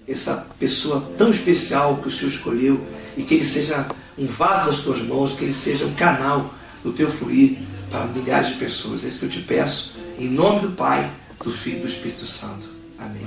essa pessoa tão especial que o Senhor escolheu, e que ele seja um vaso das tuas mãos, que ele seja um canal do teu fluir para milhares de pessoas. É isso que eu te peço, em nome do Pai, do Filho e do Espírito Santo. Amém.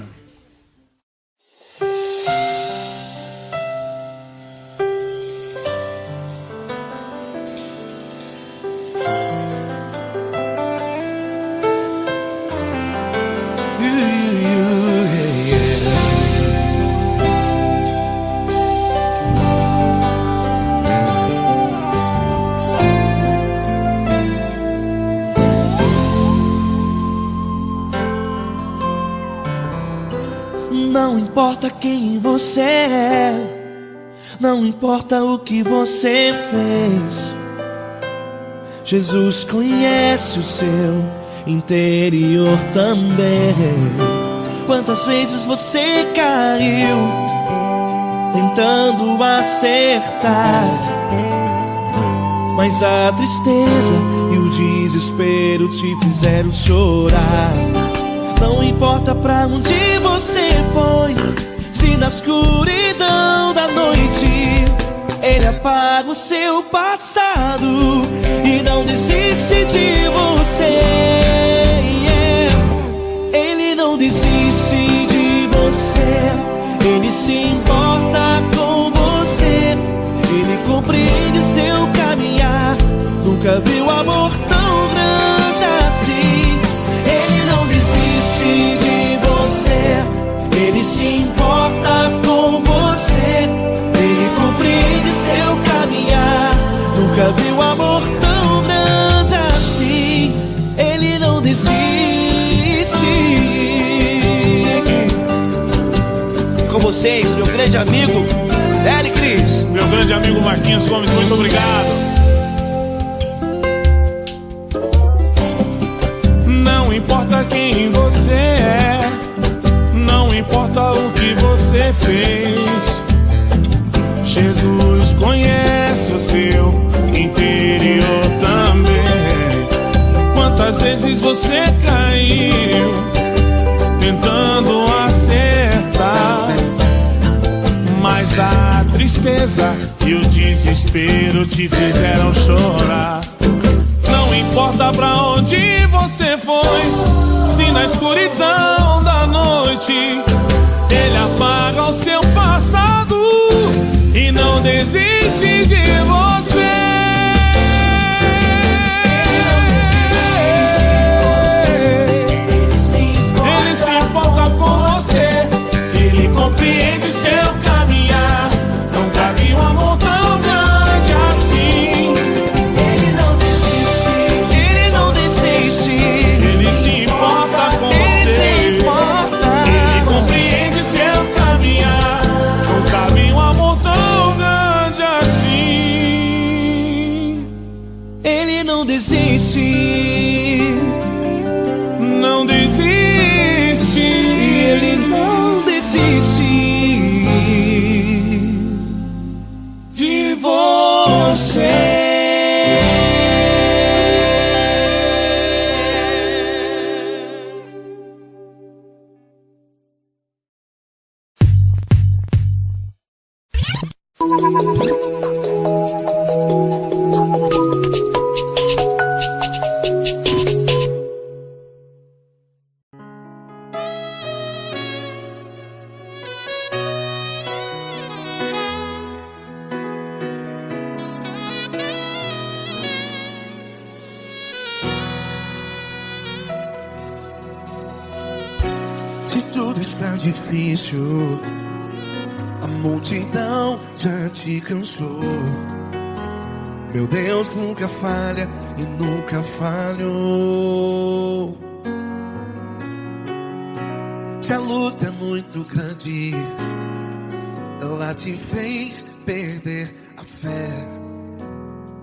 Não importa quem você é, não importa o que você fez, Jesus conhece o seu interior também. Quantas vezes você caiu tentando acertar, mas a tristeza e o desespero te fizeram chorar. Não importa pra onde você foi, se na escuridão da noite Ele apaga o seu passado e não desiste de você. Ele não desiste de você, Ele se importa com você, Ele compreende seu caminhar. Nunca viu amor tão grande assim. Ele não desiste de você, Ele se importa com você, Ele compreende seu caminhar. Nunca viu amor tão grande assim. Ele não desiste. Com vocês, meu grande amigo L. Cris. Meu grande amigo Marquinhos Gomes, muito obrigado. Não importa quem você é, não importa o que você fez, Jesus conhece o seu interior também. Quantas vezes você caiu tentando acertar, mas a tristeza e o desespero te fizeram chorar. Não importa pra onde você foi, se na escuridão da noite Ele apaga o seu passado e não desiste de você. Ele se importa com você, Ele compreende seu caminhar. Nunca vi um amor tão grande assim. Ele não desiste, Ele não desiste. Ele se importa com você, Ele compreende seu caminhar. Nunca vi um amor tão grande assim. Ele não desiste, não desiste. Ele não desiste de você. Se tudo está difícil, a multidão já te cansou. Meu Deus nunca falha e nunca falhou. Se a luta é muito grande, ela te fez perder a fé.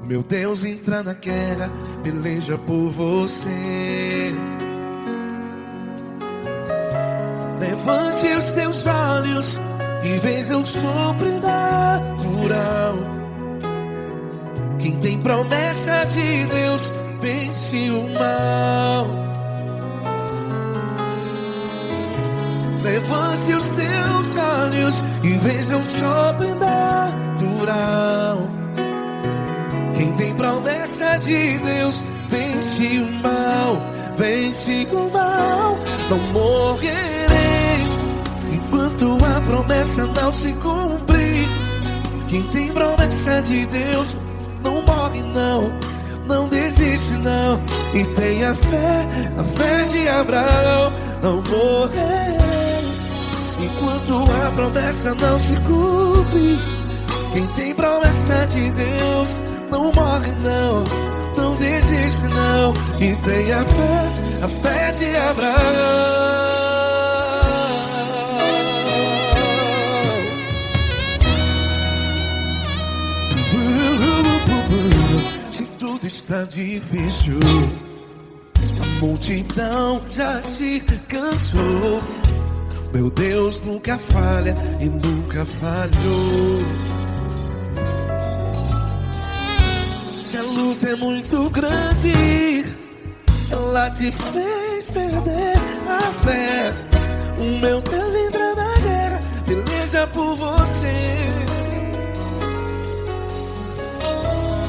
Meu Deus entra na guerra, peleja por você. Levante os teus olhos e veja o sobrenatural. Quem tem promessa de Deus vence o mal. Levante os teus olhos e veja o sobrenatural. Quem tem promessa de Deus vence o mal, vence o mal. Não morrerei enquanto a promessa não se cumprir. Quem tem promessa de Deus não morre não, não desiste não. E tenha fé, a fé de Abraão. Não morrerei enquanto a promessa não se cumpre. Quem tem promessa de Deus não morre não, não desiste não. E tenha fé, a fé de Abraão. Se tudo está difícil, a multidão já te cansou. Meu Deus nunca falha e nunca falhou. Se a luta é muito grande, ela te fez perder a fé. O meu Deus entra na guerra, peleja por você.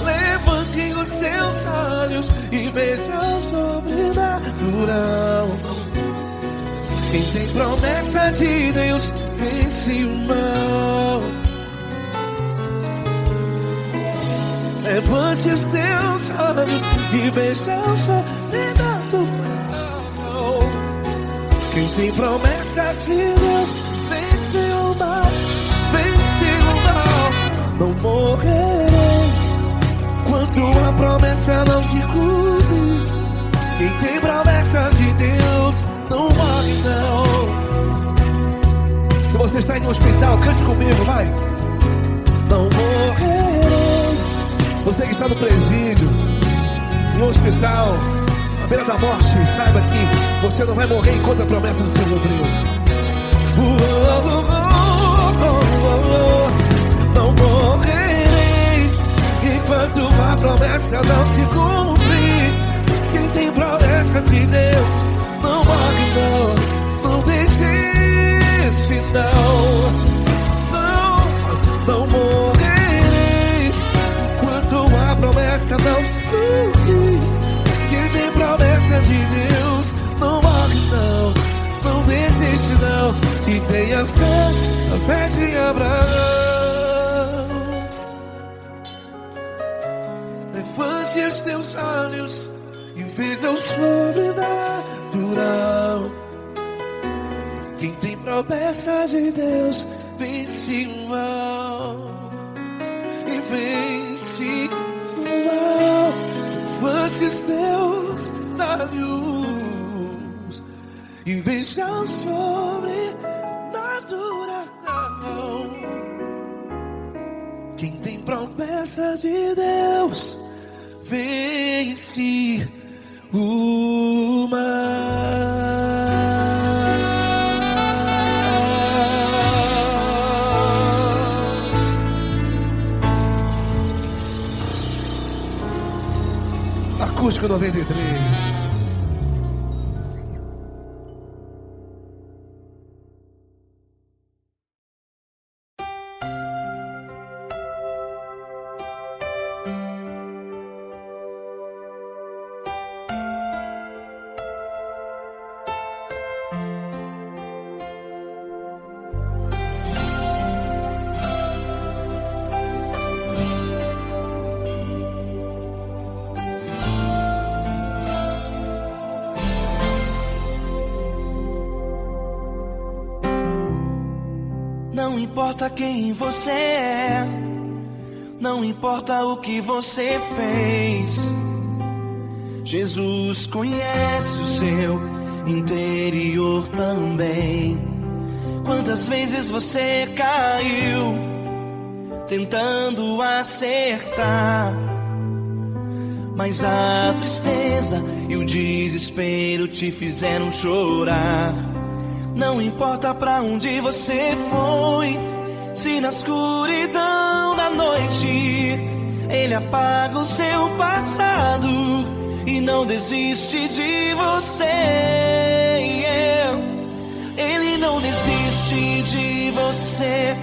Levante os teus olhos e veja o sobrenatural. Quem tem promessa de Deus vence o mal. Levante os teus olhos e veja o sobrenatural. Quem tem promessa de Deus vence o mal, vence o mal. Não morrerei enquanto a promessa não se cumpre. Quem tem promessa de Deus não morre não. Se você está em um hospital, cante comigo, vai. Não morrerei. Você que está no presídio, no hospital, à beira da morte, saiba que você não vai morrer enquanto a promessa não se cumpriu. Não morrerei enquanto a promessa não se cumprir. Quem tem promessa de Deus não morre não, não desiste não. Não morrerei enquanto a promessa não se cumprir. Quem tem promessa de Deus não morre não, não desiste não. E tenha fé, a fé de Abraão. Levante os teus olhos e veja o sobrenatural. Quem tem promessa de Deus vence o mal, e vence o mal. Levante os teus olhos e veja o sobrenatural. Quem tem promessa de Deus vence o mal. Acústico 93. Não importa quem você é, não importa o que você fez, Jesus conhece o seu interior também. Quantas vezes você caiu tentando acertar, mas a tristeza e o desespero te fizeram chorar. Não importa pra onde você foi, se na escuridão da noite Ele apaga o seu passado e não desiste de você. Ele não desiste de você.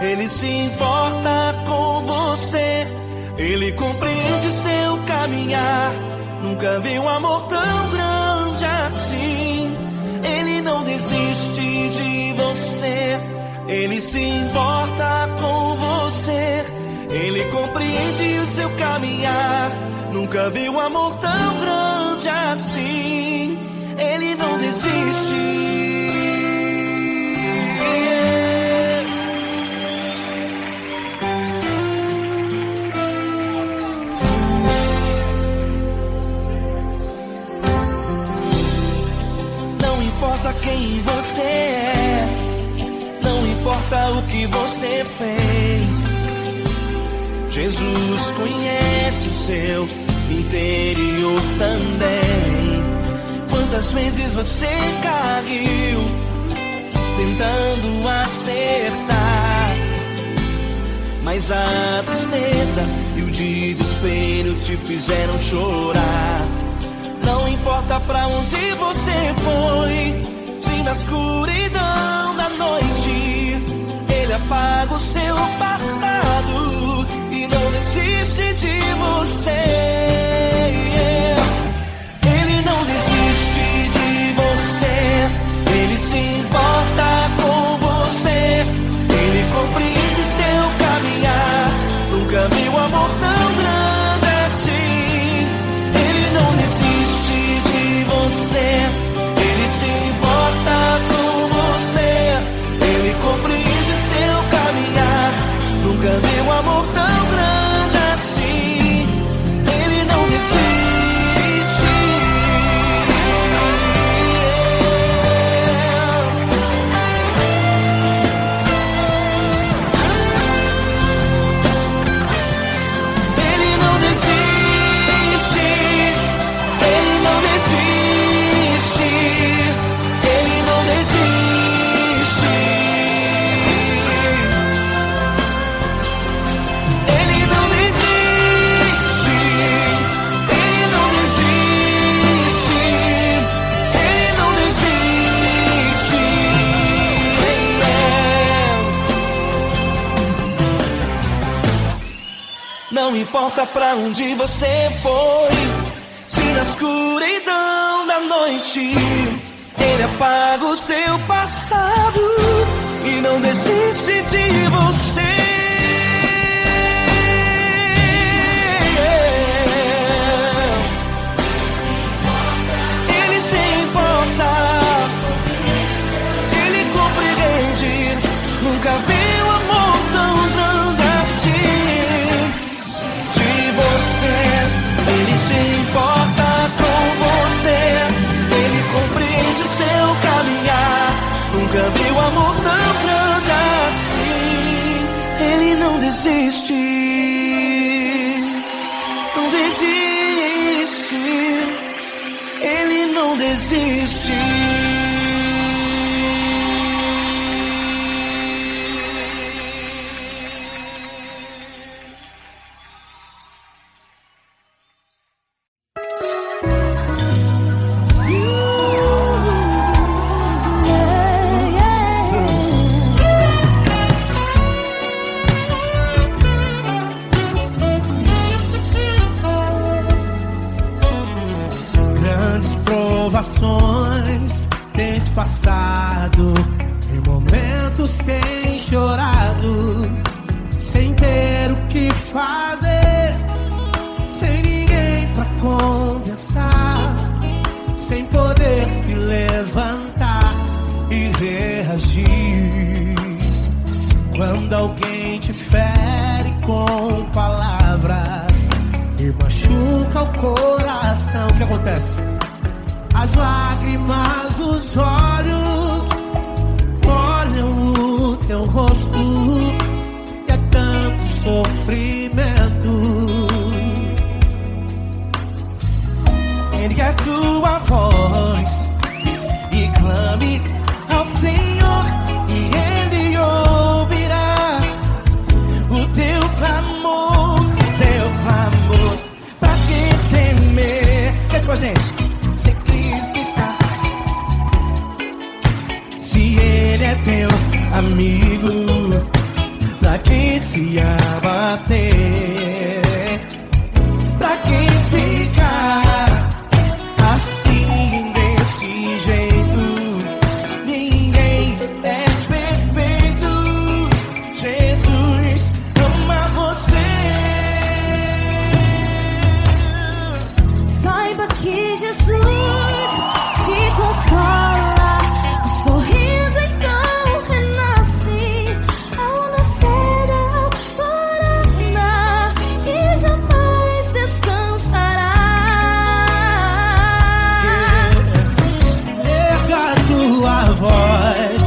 Ele se importa com você. Ele compreende seu caminhar. Nunca vi um amor tão grande assim. Ele não desiste de você. Ele se importa com você. Ele compreende o seu caminhar. Nunca vi um amor tão grande assim. Ele não desiste. Não importa quem você é, não importa o que você fez, Jesus conhece o seu interior também. Quantas vezes você caiu tentando acertar, mas a tristeza e o desespero te fizeram chorar. Não importa pra onde você foi, se na escuridão da noite Ele apaga o seu passado e não desiste de você. Ele não desiste de você. Ele se importa com você. Ele compreende seu caminhar. Nunca vi um amor tão grande assim. Ele não desiste de você. Ele se importa com você. Ele compreende seu caminhar. Nunca vi um amor tão grande assim. Ele não desiste. Ele não desiste. Ele não desiste. Ele não desiste. Ele não desiste. Ele não desiste. Ele não desiste. Não importa pra onde você foi, se na escuridão da noite Ele apaga o seu passado e não desiste de você. Ele se importa, Ele compreende. Nunca vi um amor tão grande assim. De você, Ele se importa com você. Ele compreende seu caminhar. Nunca vi um amor tão grande assim. Ele não desiste. Não desiste. Ele não desiste. Grandes provações tens passado, em momentos tens chorado, sem ter o que fazer, sem ninguém pra conversar, sem poder se levantar e reagir. Quando alguém te fere com palavras e machuca o coração, o que acontece? As lágrimas dos olhos molham o teu rosto, e é tanto sofrimento. Ergue a tua voz e clame ao Senhor, e Ele ouvirá o teu clamor, pra que temer? Cante com a gente. Se Cristo está, se Ele amigo pra quem se abater, pra quem ficar assim desse jeito. Ninguém é perfeito. Jesus ama você. Saiba que Jesus te consola, o sorriso então renasce ao nascer da alvorada e jamais descansará. Erga a tua voz,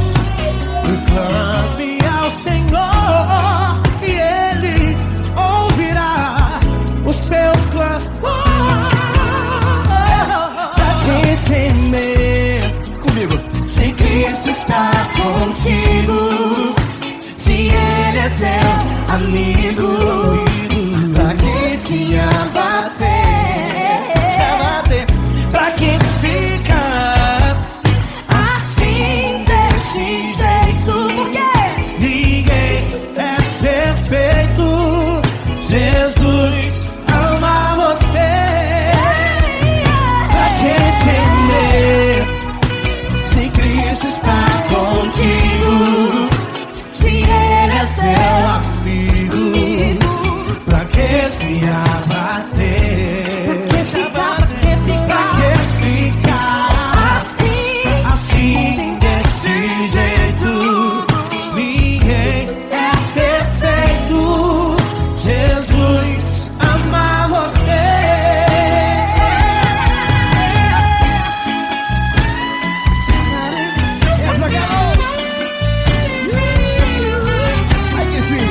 clame ao Senhor e Ele ouvirá o seu clamor. Pra quem temer, comigo, se Cristo está contigo, se Ele é teu amigo, pra quem se abater, pra quem fica assim desse jeito. Ninguém é perfeito. Jesus ama você. Pra quem temer, se Cristo está contigo, se Ele é teu amigo, pra que se abater? Pra que ficar assim desse jeito? Ninguém é perfeito. Jesus ama você. Essa garota. Ai que sim.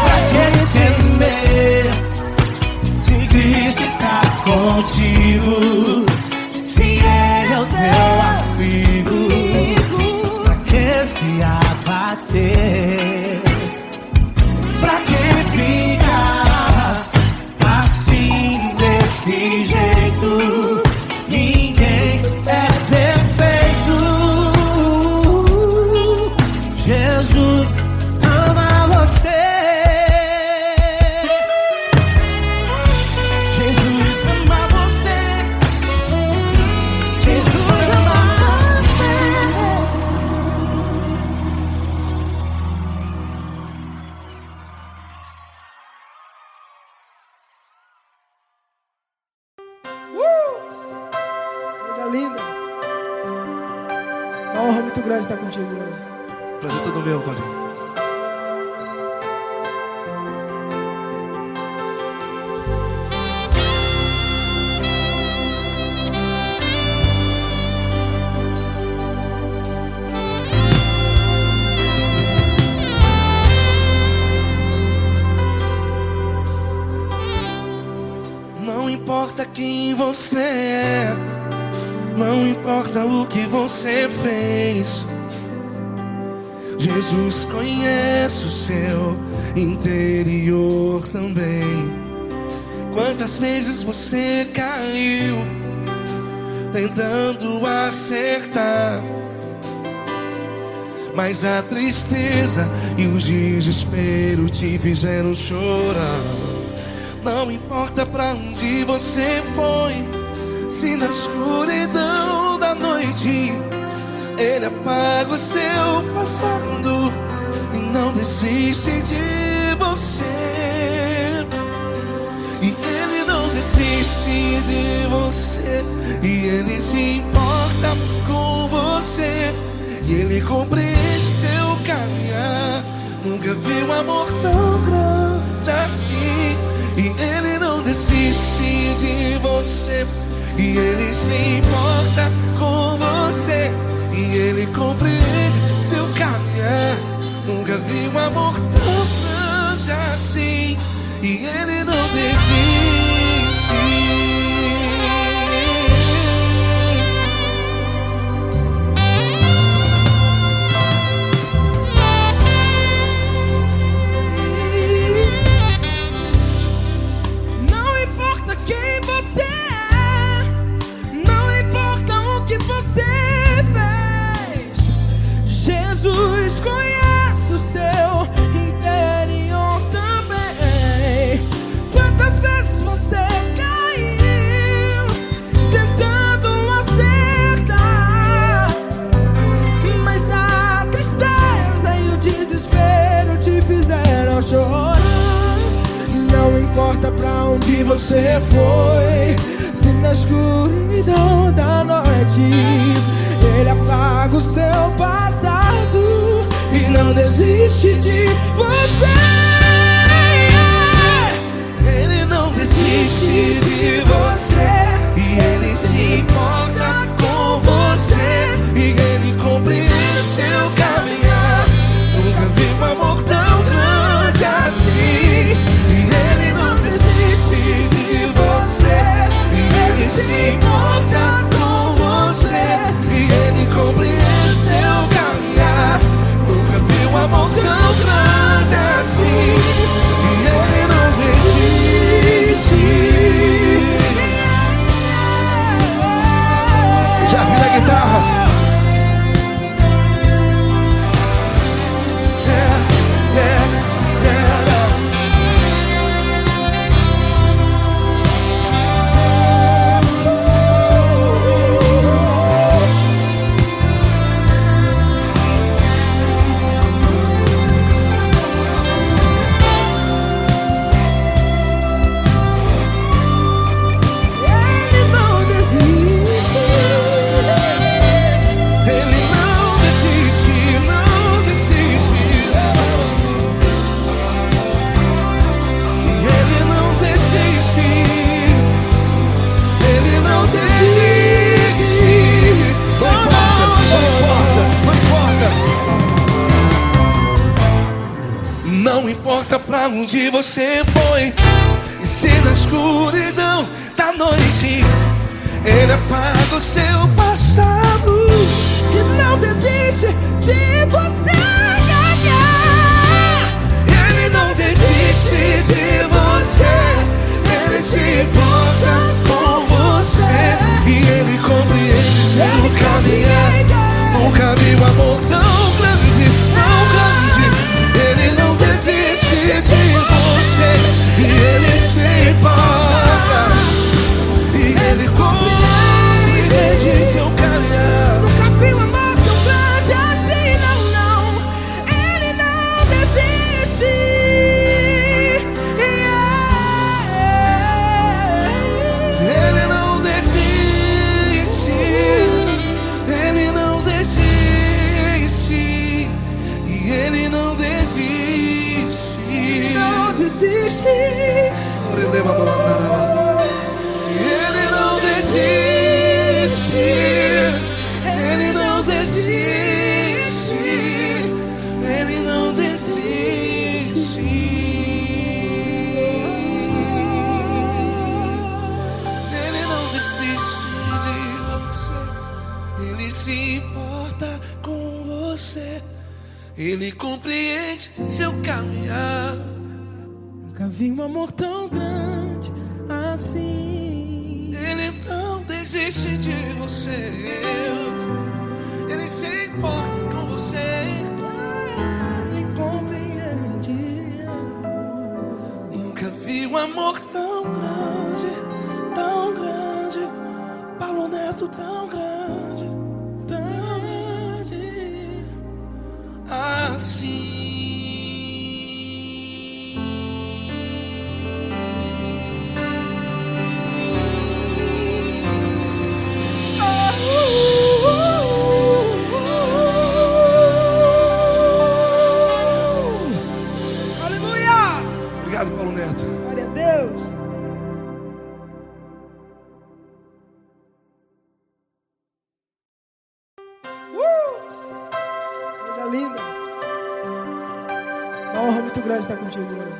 Pra quem temer, se Cristo está contigo, se Ele é o teu amigo, pra que se abater? Pra que ficar assim desse jeito? Ninguém é perfeito. Jesus ama você. Jesus ama você. Jesus ama você. Coisa linda. Uma honra muito grande estar contigo hoje. Prazer todo meu, Paulinho. Não importa quem você é, não importa o que você fez, Jesus conhece o seu interior também. Quantas vezes você caiu tentando acertar, mas a tristeza e o desespero te fizeram chorar. Não importa pra onde você foi, se na escuridão da noite Ele apaga o seu passado e não desiste de você. E Ele não desiste de você, e Ele se importa com você, e Ele compreende seu caminhar. Nunca vi um amor tão grande assim. E Ele não desiste de você, e Ele se importa com você, e Ele compreende seu caminhar. Nunca vi um amor tão grande assim. E Ele não desiste. chorar. Não importa pra onde você foi, se na escuridão da noite Ele apaga o seu passado e não desiste de você. Ele não desiste de você, e Ele se importa com você, e Ele compreende seu caminhar. Nunca vi um amor tão grande assim. E Ele não desiste de você, e Ele se importa com você, e Ele compreende seu caminhar. Nunca vi um amor tão grande assim. E Ele não desiste. Já vi na guitarra. Não importa pra onde você foi, e se na escuridão da noite Ele apaga o seu passado E não desiste de você. Ele não desiste de você, Ele se importa com você, e Ele compreende seu caminhar. Nunca vi um amor tão grande, tão grande. Ele não desiste de você, e Ele se importa, e Ele compreende seu caminhar. Nunca vi um amor tão grande assim, não, não. Ele não desiste. Ele não desiste, Ele não desiste, e Ele não desiste. Não desiste. Ele não desiste, Ele não desiste, Ele não desiste. Ele não desiste de você, Ele se importa com você, Ele compreende seu caminhar. Nunca vi um amor tão grande assim. Ele não desiste de você, Ele se importa com você, Ele compreende. nunca vi um amor tão grande, tão grande. Paulo Neto tão grande, tão grande assim. Aleluia! Obrigado, Paulo Neto. Glória a Deus. Coisa linda. Uma honra muito grande estar contigo, mano.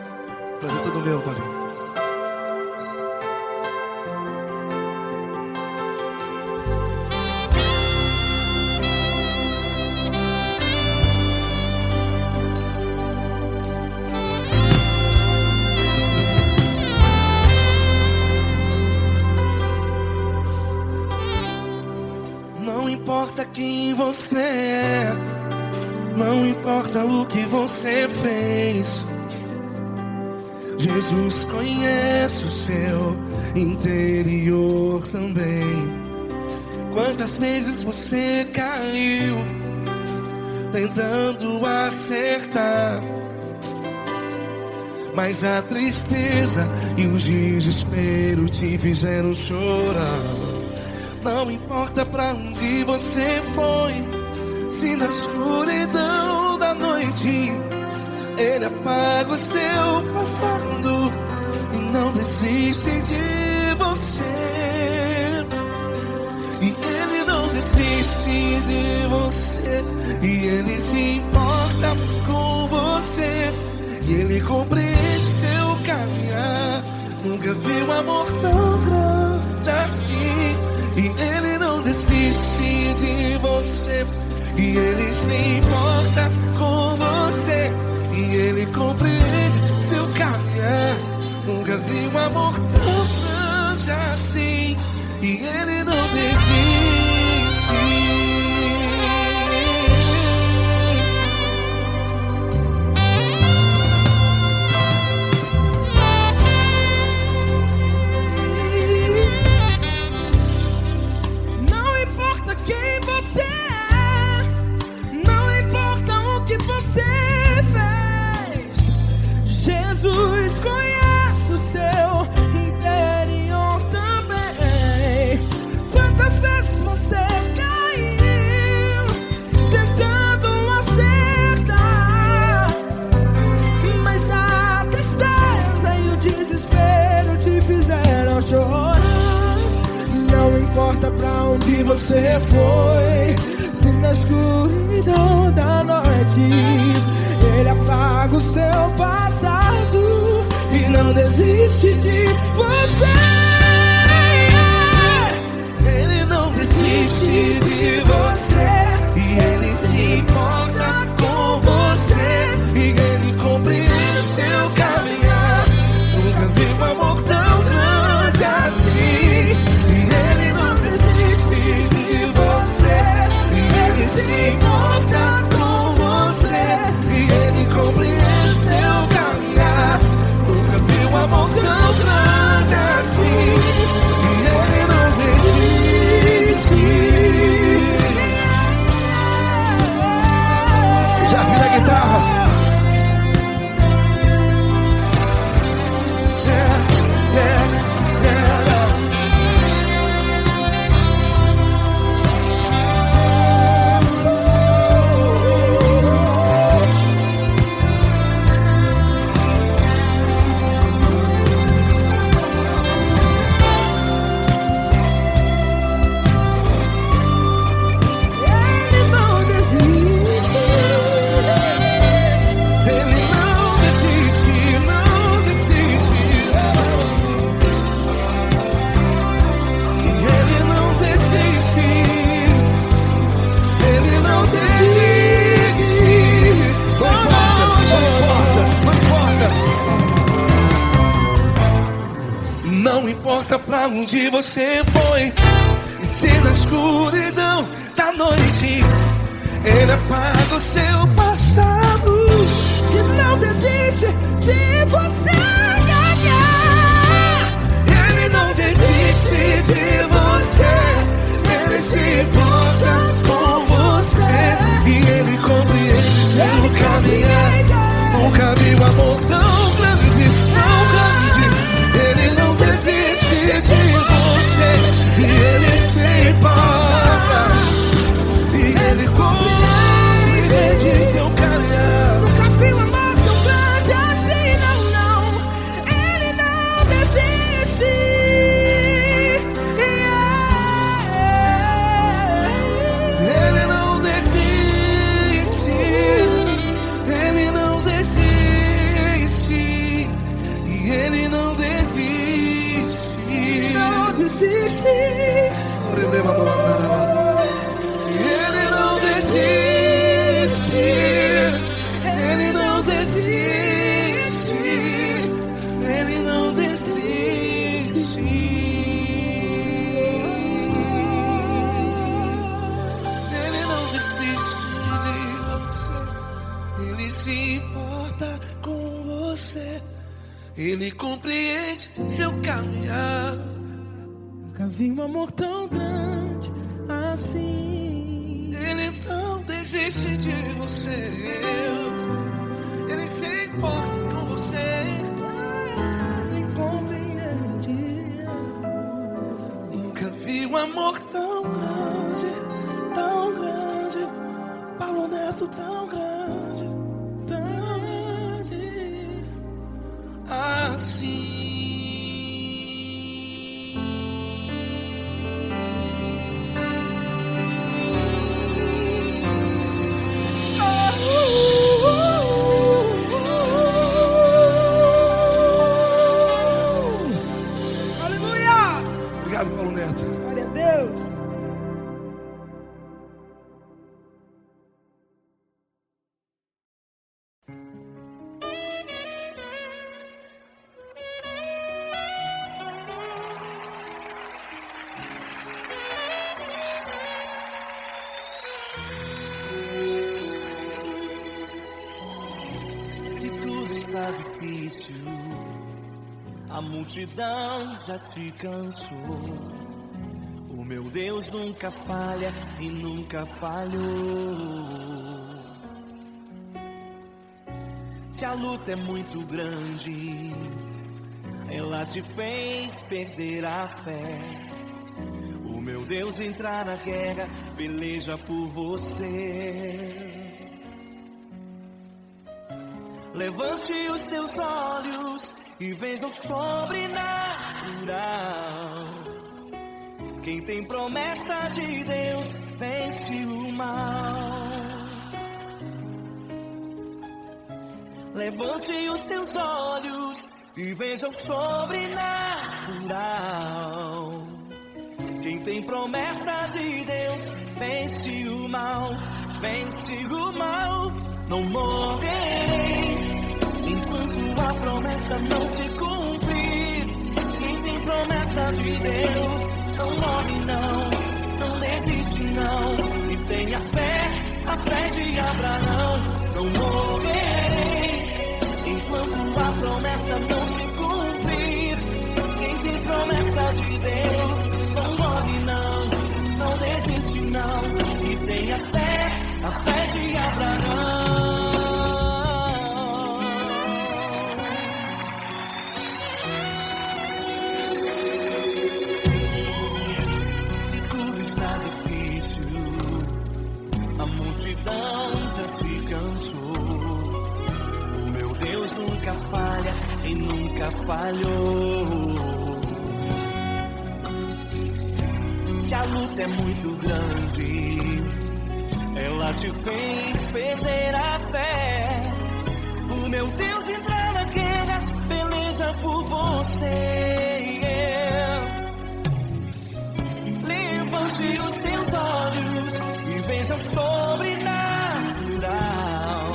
Prazer todo meu, Paulinho. Não importa quem você é, não importa o que você fez, Jesus conhece o seu interior também. Quantas vezes você caiu tentando acertar, mas a tristeza e o desespero te fizeram chorar. Não importa pra onde você foi, se na escuridão da noite Ele apaga o seu passado e não desiste de você. E Ele não desiste de você, e Ele se importa com você, e Ele compreende seu caminhar. Nunca vi um amor tão grande assim. E Ele não desiste de você, e Ele se importa com você, e Ele compreende seu caminhar. Nunca vi um amor tão grande assim. E Ele não desiste. Não importa quem você é, não importa o que você fez, Jesus conhece o seu interior também. Quantas vezes você caiu tentando acertar, mas a tristeza e o desespero te fizeram chorar. Não importa pra onde você foi, se na escuridão da noite Ele apaga o seu passado e não desiste de você. Ele não desiste de você, e Ele se importa com você, e Ele compreende seu caminhar. Nunca vi um amor tão grande assim. E Ele não desiste de você, e Ele se importa com você, e Ele compreende seu caminhar. Nunca vi um amor tão grande assim. E Ele não desiste. Já vi na guitarra. Ele não desiste. Ele não desiste, não desiste. E Ele não desiste. Ele não desiste. Não importa, não importa. Não importa pra onde você foi, e se na escuridão da noite Ele apaga o seu passado E não desiste de você. Ele não desiste de você, Ele se importa com você, e Ele compreende seu caminhar. Nunca vi um amor tão grande, tão grande. Ele não desiste de você, e Ele se importa, e Ele compreende seu caminhar. Nunca vi um amor tão grande assim, não, não. Ele não desiste. Ele não desiste, Ele não desiste, e Ele não desiste. Não desiste. Ele não desiste, Ele não desiste, Ele não desiste. Ele não desiste de você, Ele se importa com você, Ele compreende seu caminhar. Nunca vi um amor tão grande assim. Ele não desiste de você, Ele se importa com você. amor tão grande, Paulo Neto tão grande, assim. Obrigado, Paulo Neto. Glória a Deus. Se tudo está difícil, a multidão já te cansou. O meu Deus nunca falha e nunca falhou. Se a luta é muito grande, ela te fez perder a fé. O meu Deus entrar na guerra, peleja por você. Levante os teus olhos e veja o sobrenatural. Quem tem promessa de Deus vence o mal. Levante os teus olhos e veja o sobrenatural. Quem tem promessa de Deus vence o mal. Vence o mal. Não morrerei enquanto a promessa não se cumprir. Quem tem promessa de Deus não morre não desiste não. E tenha a fé de Abraão. Não morrerei enquanto a promessa não se cumprir. Quem tem promessa de Deus não morre não desiste não. E tenha a fé de Abraão. A multidão já te cansou. O meu Deus nunca falha e nunca falhou. Se a luta é muito grande, ela te fez perder a fé. O meu Deus entrar na guerra, peleja por você. Levante os teus olhos e veja o sobrenatural.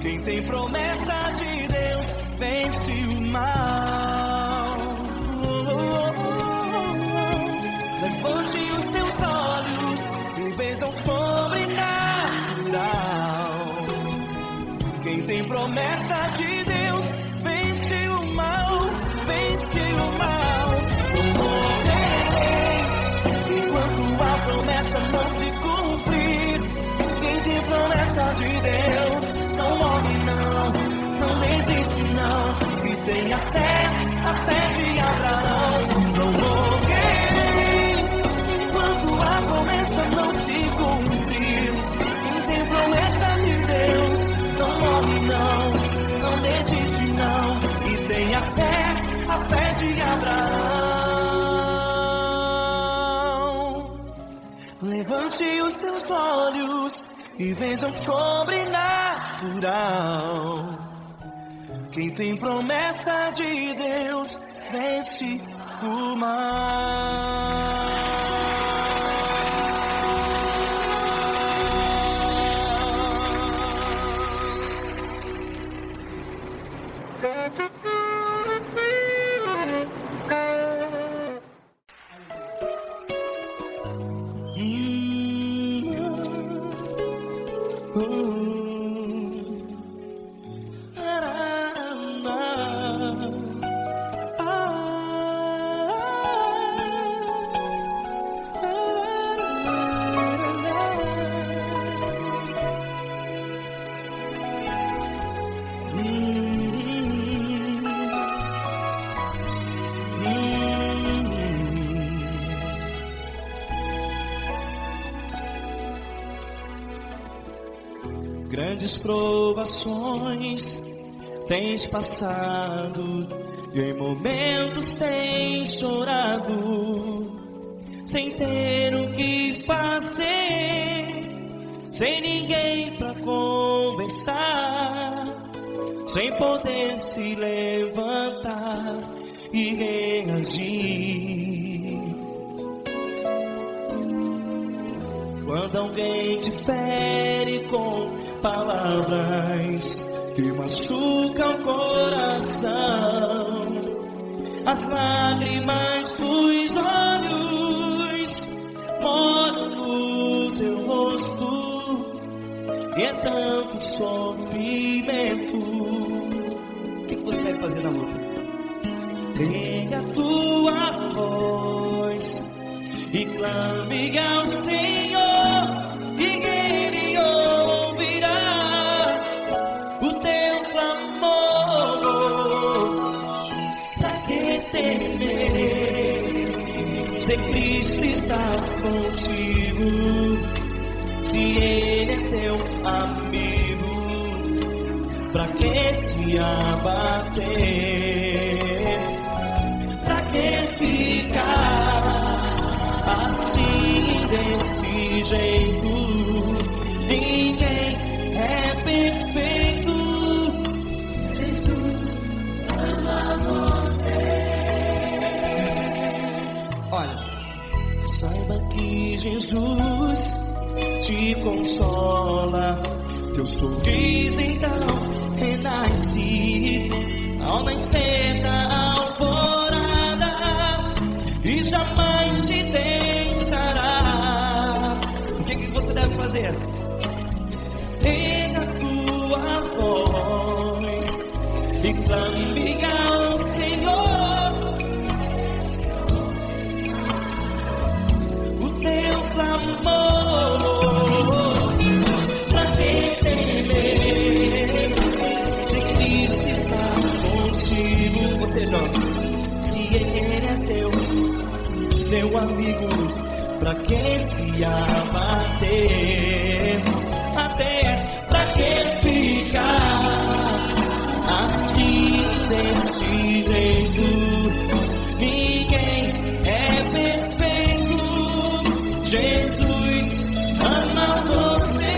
Quem tem promessa de Deus vence o mal. Levante os teus olhos e veja o sobrenatural. Quem tem promessa de Deus vence o mal. Vence o mal. Não morrerei enquanto a promessa não se cumprir. Quem tem promessa de Deus não morre não desiste não. E tem a fé de Abraão. Não morrerei enquanto a promessa não se cumprir. Quem tem promessa de Deus não morre não desiste não. E tem a fé de Abraão. Levante os teus olhos e veja o sobrenatural. Quem tem promessa de Deus vence o mal. grandes provações tens passado, e em momentos tens chorado, sem ter o que fazer, sem ninguém pra conversar, sem poder se levantar e reagir. Quando alguém te fere com palavras que machucam o coração, as lágrimas dos olhos moram no teu rosto, e é tanto sofrimento. O que você vai fazer na luta? Pega a tua voz e clame ao Senhor, e Ele ouvirá o teu clamor. Pra que temer, se Cristo está contigo, se Ele é teu amigo? Pra que se abater? Pra que ficar assim desse jeito? Ninguém é perfeito. Jesus ama você. Olha, saiba que Jesus te consola, teu sorriso então renasce ao nascer da alvorada, e jamais te deixará. O que você deve fazer? Pega a tua voz e clame ao Senhor, o teu clamor. Pra que temer, se Cristo está contigo? Você joga. Se Ele é teu amigo, pra que se abater? Até pra que ficar assim desse jeito? Ninguém é perfeito. Jesus ama você.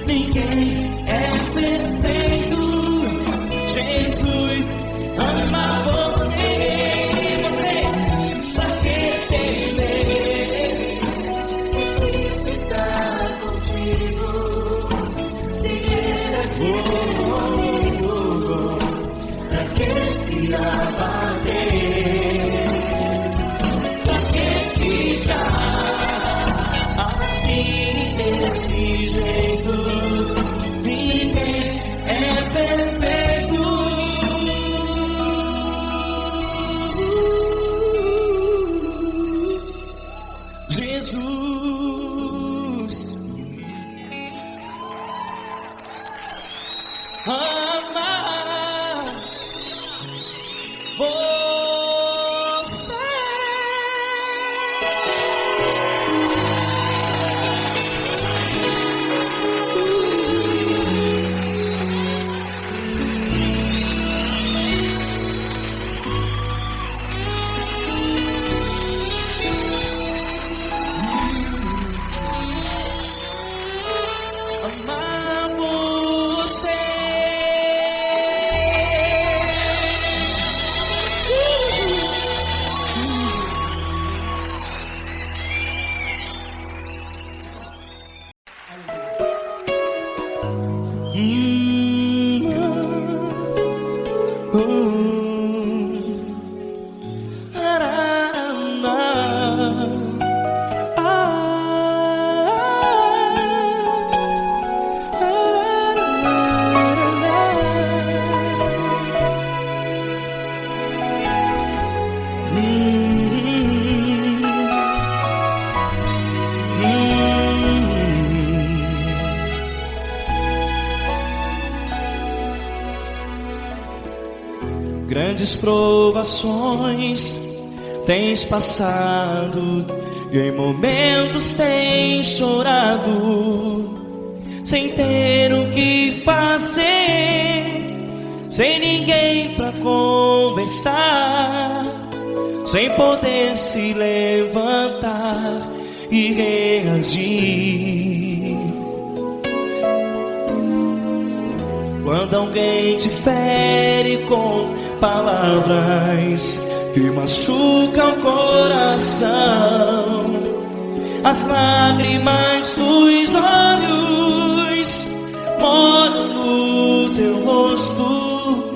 Ninguém é perfeito. Jesus ama você. Você, pra que temer? Cristo está contigo. Se Ele é teu amigo, pra que se abater? Pra que ficar assim desse jeito? Ninguém é perfeito. Jesus ama você. Amar você. grandes provações tens passado, e em momentos tens chorado, sem ter o que fazer, sem ninguém pra conversar, sem poder se levantar e reagir. Quando alguém te fere com palavras que machucam o coração, as lágrimas dos olhos moram no teu rosto,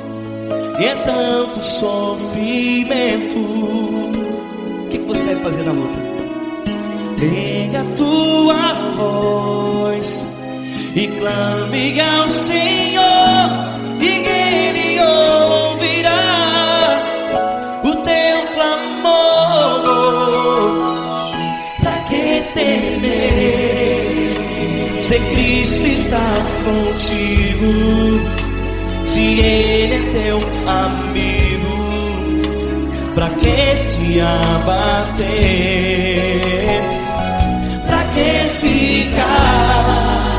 e é tanto sofrimento. O que você deve fazer na luta? Pega a tua voz e clame ao Senhor, e Ele ouvirá o teu clamor. Pra que temer, se Cristo está contigo, se Ele é teu amigo? Pra que se abater? Pra que ficar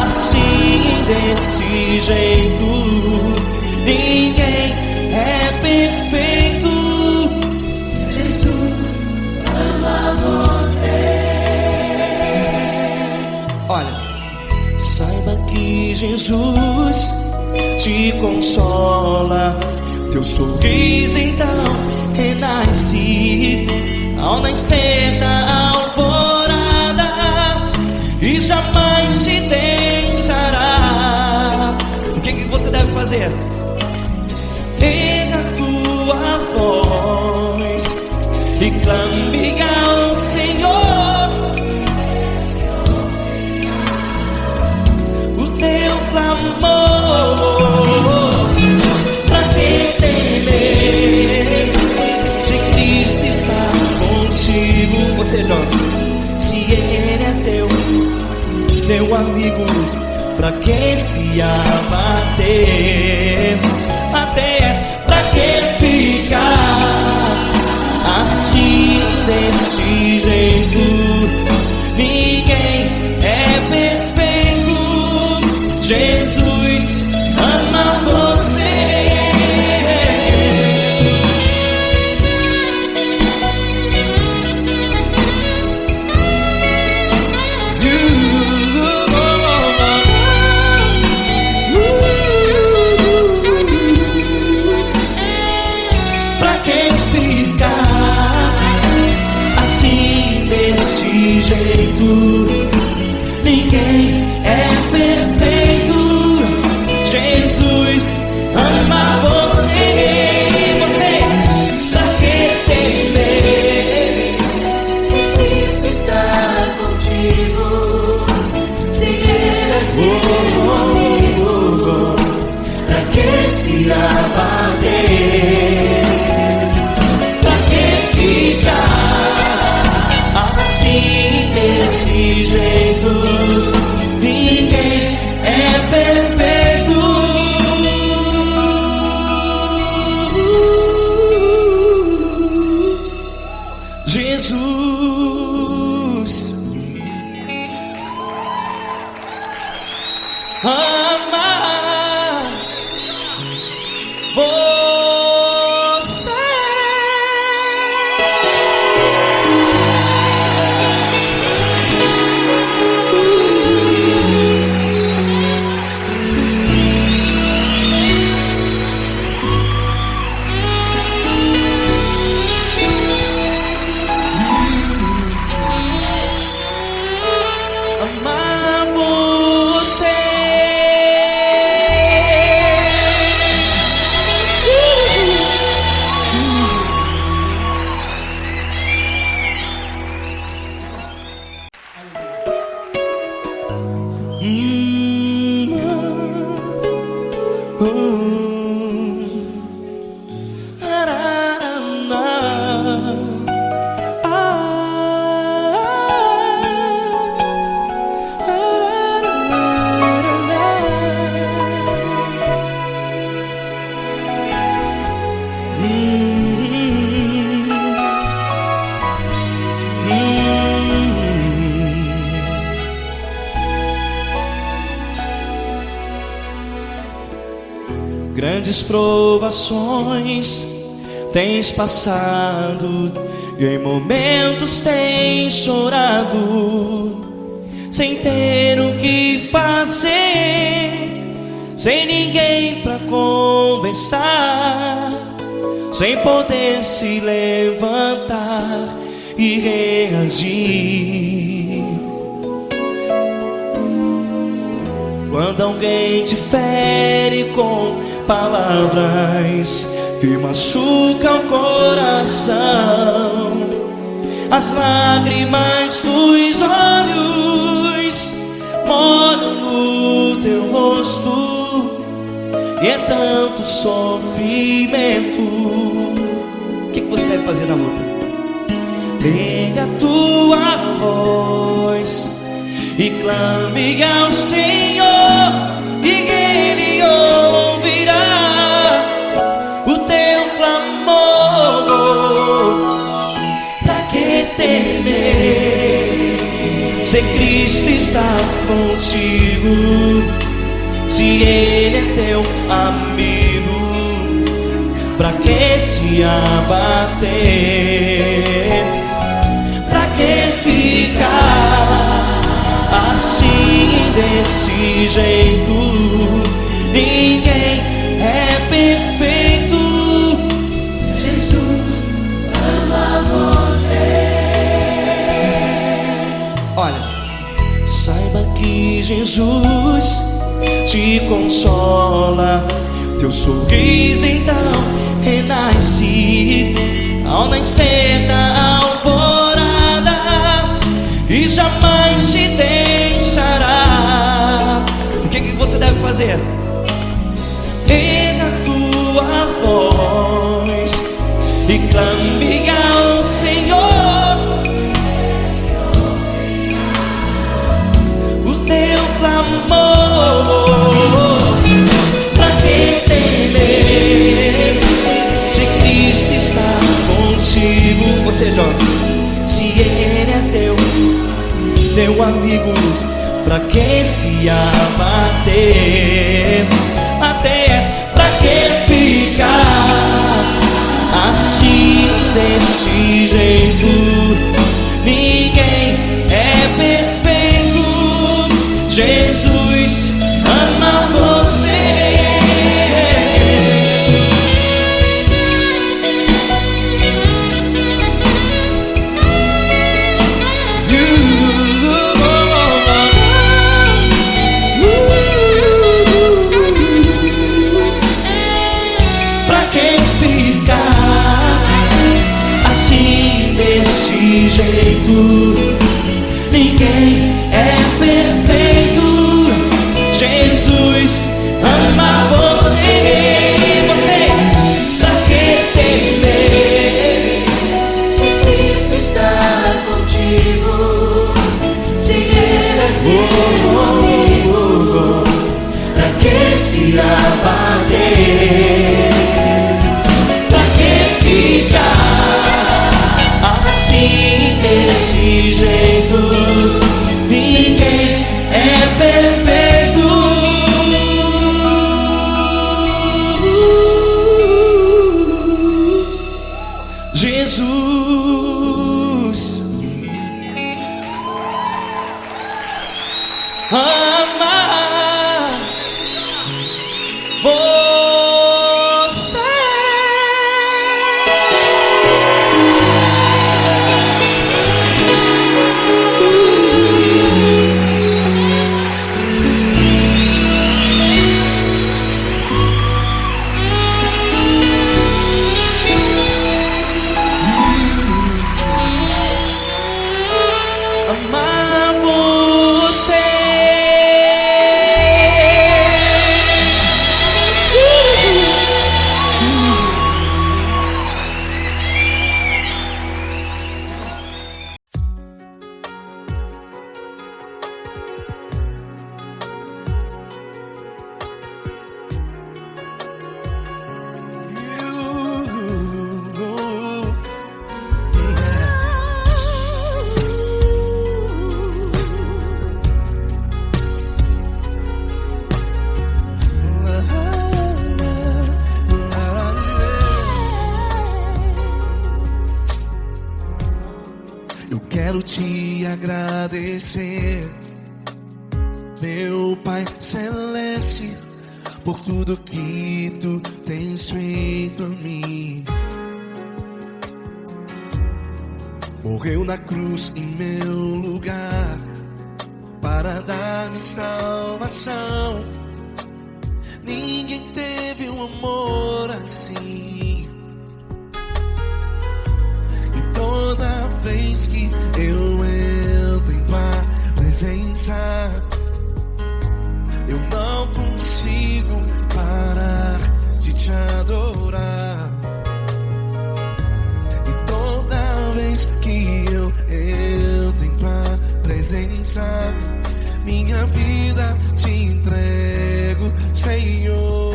assim, desse jeito? Ninguém é perfeito. Jesus ama você. Olha, saiba que Jesus te consola, teu sorriso então renasce ao nascer da alvorada, e jamais te deixará. O que você deve fazer? Pega a tua voz e clame ao Senhor, o teu clamor. Pra que temer, se Cristo está contigo? Ou seja, se Ele é teu amigo, pra que se abater? Até pra que ficar assim, desse jeito? Ninguém é perfeito. Jesus ama você. Ninguém é perfeito. Jesus ama você. Você, pra que temer, se Cristo está contigo, se Ele é teu amigo? Pra que se abater? Pra que ficar assim, desse jeito? Ninguém é perfeito. Jesus ama você. Amar você. grandes provações tens passado, e em momentos tens chorado, sem ter o que fazer, sem ninguém pra conversar, sem poder se levantar e reagir. Quando alguém te fere com palavras que machucam o coração, as lágrimas dos olhos molham no teu rosto, e é tanto sofrimento. O que você deve fazer na luta? Pega a tua voz e clame ao Senhor, e Ele ouvirá o teu clamor. Pra que temer, se Cristo está contigo, se Ele é teu amigo? Pra que se abater? Pra que ficar assim, desse jeito? Ninguém é perfeito. Jesus ama você. Olha, saiba que Jesus te consola, teu sorriso então renasce ao nascer da alvorada, e jamais te deixará. O que você deve fazer? Erga a tua voz e clame ao Senhor, o teu clamor. Pra que temer, se Cristo está contigo? Ou seja, se Ele é teu amigo, pra que se abater? Até pra que ficar assim, desse jeito? Ninguém é perfeito. Jesus ama você. Jeito, ninguém é perfeito. Jesus ama você. Pra que temer, se Cristo está contigo, se Ele é teu amigo? Pra que se abater? Pra que ficar assim, desse jeito? Ninguém é perfeito. Jesus ama você. Amar você. quero te agradecer, meu Pai Celeste, por tudo que tu tens feito a mim. Morreu na cruz em meu lugar para dar-me salvação. Ninguém teve um amor assim. E toda vez que eu entro em tua presença, eu não consigo parar de te adorar. E toda vez que eu entro em tua presença, minha vida te entrego, Senhor.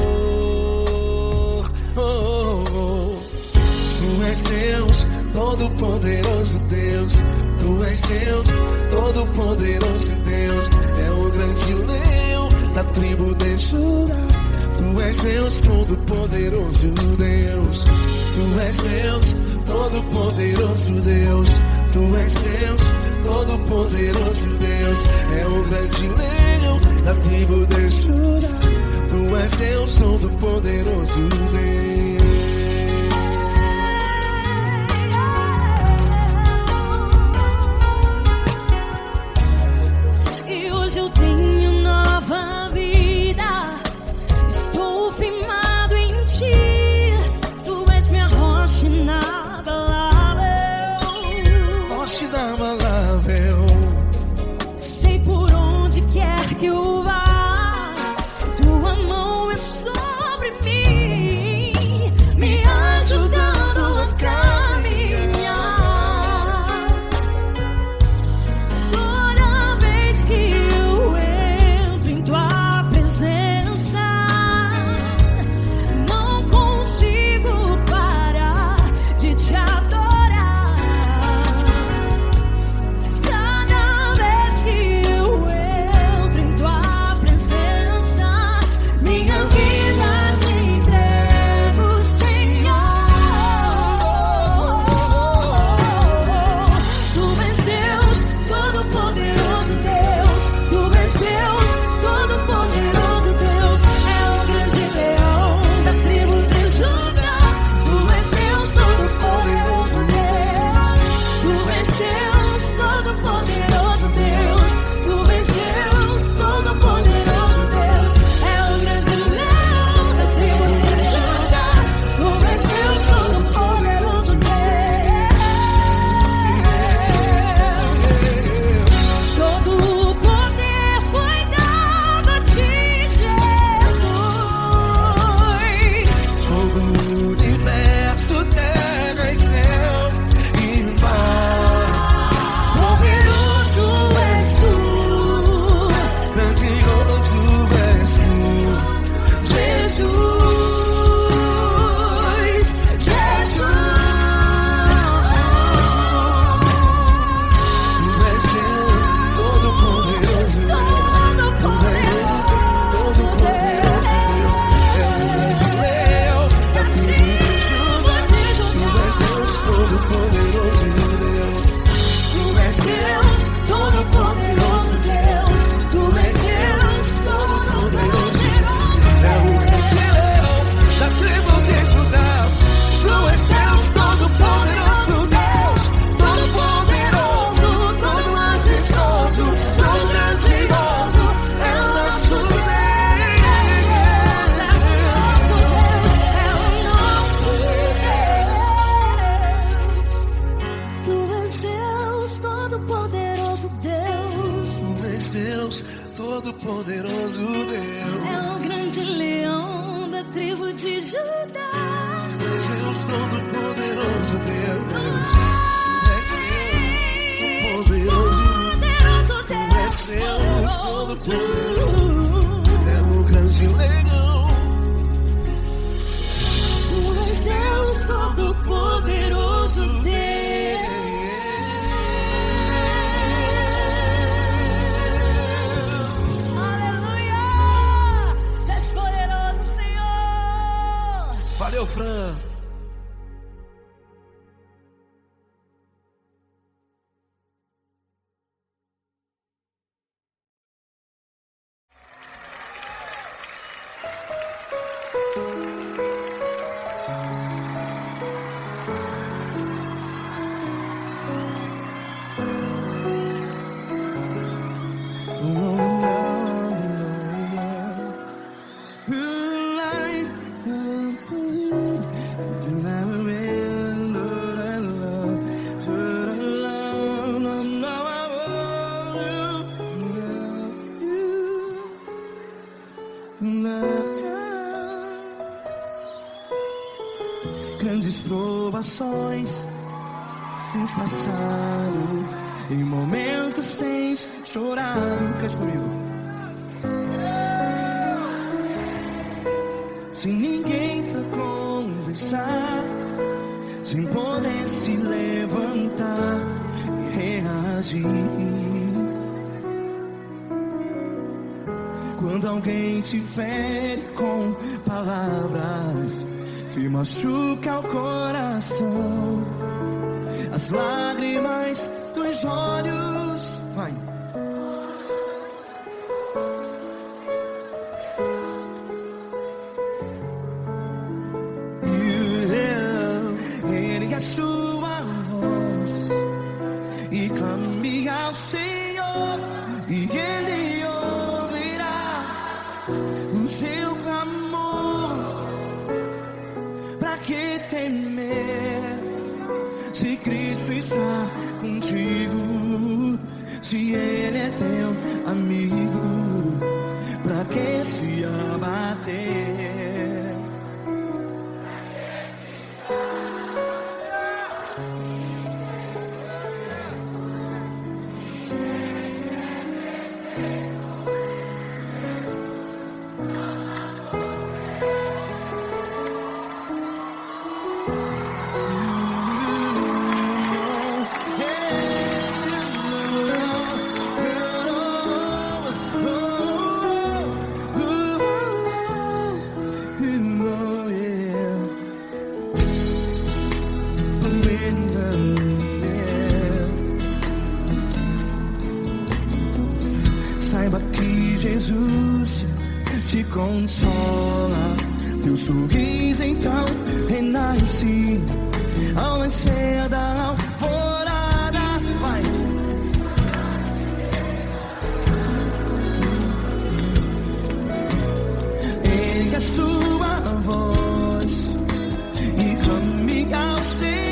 Tu és Deus, Todo-Poderoso Deus. Tu és Deus, Todo-Poderoso Deus. É o grande leão da tribo de Judá. Tu és Deus, Todo-Poderoso Deus. Tu és Deus, Todo-Poderoso Deus. Tu és Deus, Todo-Poderoso Deus. É o grande leão da tribo de Judá. Tu és Deus, Todo-Poderoso Deus. E hoje eu tenho nova vida. Estou firmado em ti. Tu és minha rocha inabalável. Rocha inabalável. Sei por onde quer que eu vá, tua mão é sobre mim, me ajudando a caminhar. Toda vez que eu entro em tua presença, não consigo parar de te adorar. Cada vez que eu entro em tua presença, minha vida te entrego, Senhor. Tu és Deus, Todo-Poderoso Deus. Tu és Deus, Todo-Poderoso Deus. É o grande leão da tribo de Judá. Tu és Deus, Todo-Poderoso Deus. Tu és Deus, Todo-Poderoso Deus. Tu és Deus, Todo-Poderoso Deus. É o grande leão da tribo de Judá. Tu és Deus, Todo-Poderoso Deus. Todo o poder foi dado a ti, Jesus. Todo o universo, terra e céu e mar. Poderoso és tu, Grandioso és tu, Jesus. Jesus. Tu és Deus, Todo-Poderoso Deus. Tu és Todo-Poderoso Deus. É o grande leão da tribo de Judá. Tu és Deus, Todo-Poderoso Deus. Tu és Deus, Todo-Poderoso Deus. Tu és Deus, Todo-Poderoso É o grande leão da tribo de Judá. Tu és Deus, Todo-Poderoso Deus. Todo-Poderoso, todo majestoso, todo grandioso. É o nosso Deus. Tu és Deus, Todo-Poderoso Deus. Tu és Deus, Todo-Poderoso Deus. É o grande leão da tribo de Judá. Tu és Deus, Todo-Poderoso Deus. Tu és Deus, Poderoso Tu és Deus, Todo-Poderoso. É o grande leão. Tu és Deus, Todo-Poderoso Deus. Aleluia! Tu és poderoso, Senhor. Valeu, Fran. provações tens passado, em momentos tens chorado. Cante comigo. Sem ninguém pra conversar, sem poder se levantar e reagir. Quando alguém te fere com palavras que machucam o coração, as lágrimas dos olhos, vai. Ergue a sua voz e clame ao Senhor, e Ele ouvirá o seu clamor. Pra que temer, se Cristo está contigo? Se Ele é teu amigo, pra que se abater? Saiba que Jesus te consola, teu sorriso então renasce ao nascer da alvorada. Vai. Ergue a sua voz e clame ao Senhor.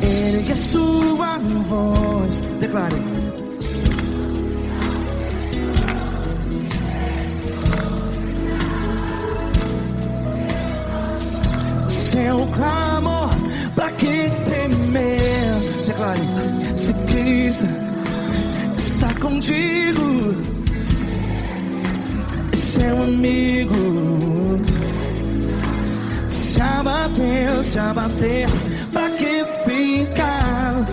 Ergue a sua voz, declare. Seu clamor, pra que temer? Declare. Se Cristo está contigo, é seu amigo. Se abater, pra que ficar,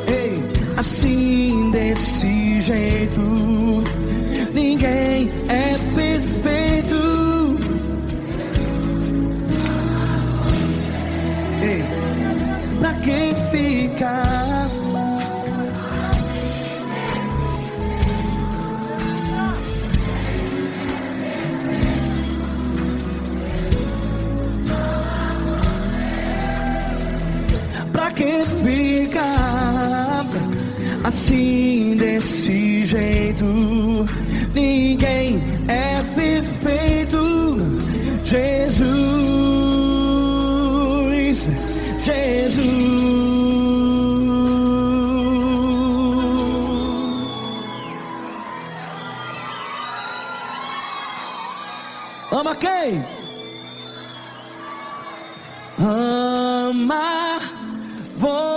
ei, assim desse jeito? Ninguém é perfeito. Ei, pra que ficar? Pra que ficar assim desse jeito? ninguém é perfeito. Jesus, Jesus. Ama quem? Ama você.